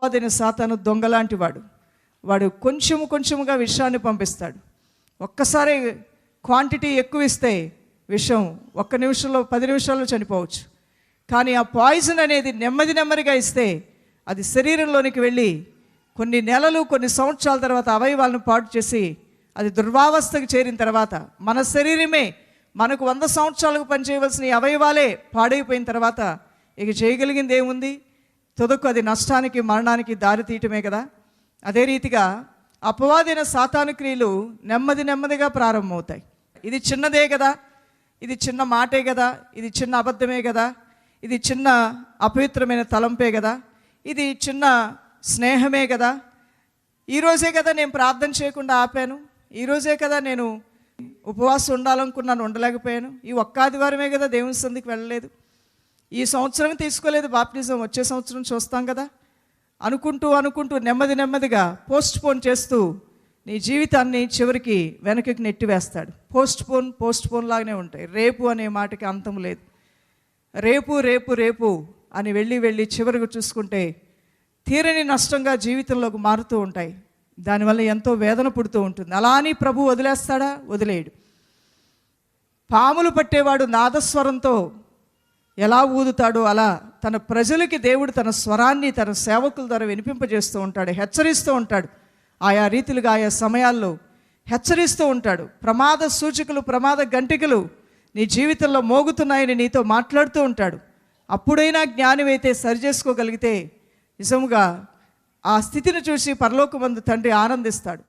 అపవాదైన సాతాను దొంగలాంటి వాడు కొంచెముగా విషయాన్ని పంపిస్తాడు. ఒక్కసారి క్వాంటిటీ ఎక్కువ ఇస్తే విషం 1 నిమిషంలో 10 నిమిషాల్లో చనిపోవచ్చు. కానీ ఆ పాయిజన్ అనేది నెమ్మదిగా ఇస్తే అది శరీరంలోనికి వెళ్ళి కొన్ని నెలలు కొన్ని సంవత్సరాల తర్వాత అవయవాలను పాడు చేసి అది దుర్వావస్థకు చేరిన తర్వాత మన శరీరమే మనకు 100 సంవత్సరాలకు పనిచేయవలసిన ఈ అవయవాలే పాడైపోయిన తర్వాత ఇక చేయగలిగింది ఏముంది? తుదకు అది నష్టానికి మరణానికి దారి తీయటమే కదా. అదే రీతిగా అపవాదైన సాతాను క్రియలు నెమ్మదిగా ప్రారంభమవుతాయి. ఇది చిన్నదే కదా, ఇది చిన్న మాటే కదా, ఇది చిన్న అబద్ధమే కదా, ఇది చిన్న అపవిత్రమైన తలంపే కదా, ఇది చిన్న స్నేహమే కదా, ఈరోజే కదా నేను ప్రార్థన చేయకుండా ఆపాను, ఈరోజే కదా నేను ఉపవాసం ఉండాలనుకున్నాను ఉండలేకపోయాను, ఈ ఒక్క ఆదివారమే కదా దేవుని సంధికి వెళ్ళలేదు, ఈ సంవత్సరం తీసుకోలేదు బాప్టిజం, వచ్చే సంవత్సరం చూస్తాం కదా అనుకుంటూ నెమ్మదిగా పోన్ చేస్తూ నీ జీవితాన్ని చివరికి వెనకకి నెట్టివేస్తాడు. పోన్ లాగానే ఉంటాయి. రేపు అనే మాటకి అంతం లేదు. రేపు అని వెళ్ళి చివరికి చూసుకుంటే తీరని నష్టంగా జీవితంలోకి మారుతూ ఉంటాయి. దానివల్ల ఎంతో వేదన పుడుతూ ఉంటుంది. అలా అని ప్రభు వదిలేస్తాడా? వదిలేయడు. పాములు పట్టేవాడు నాదస్వరంతో ఎలా ఊదుతాడో అలా తన ప్రజలకి దేవుడు తన స్వరాన్ని తన సేవకుల ద్వారా వినిపింపజేస్తూ ఉంటాడు, హెచ్చరిస్తూ ఉంటాడు. ఆయా రీతిలుగా ఆయా సమయాల్లో హెచ్చరిస్తూ ఉంటాడు. ప్రమాద సూచికలు, ప్రమాద గంటికలు నీ జీవితంలో మోగుతున్నాయని నీతో మాట్లాడుతూ ఉంటాడు. అప్పుడైనా జ్ఞానమైతే సరి చేసుకోగలిగితే నిజముగా ఆ స్థితిని చూసి పరలోకమందు తండ్రి ఆనందిస్తాడు.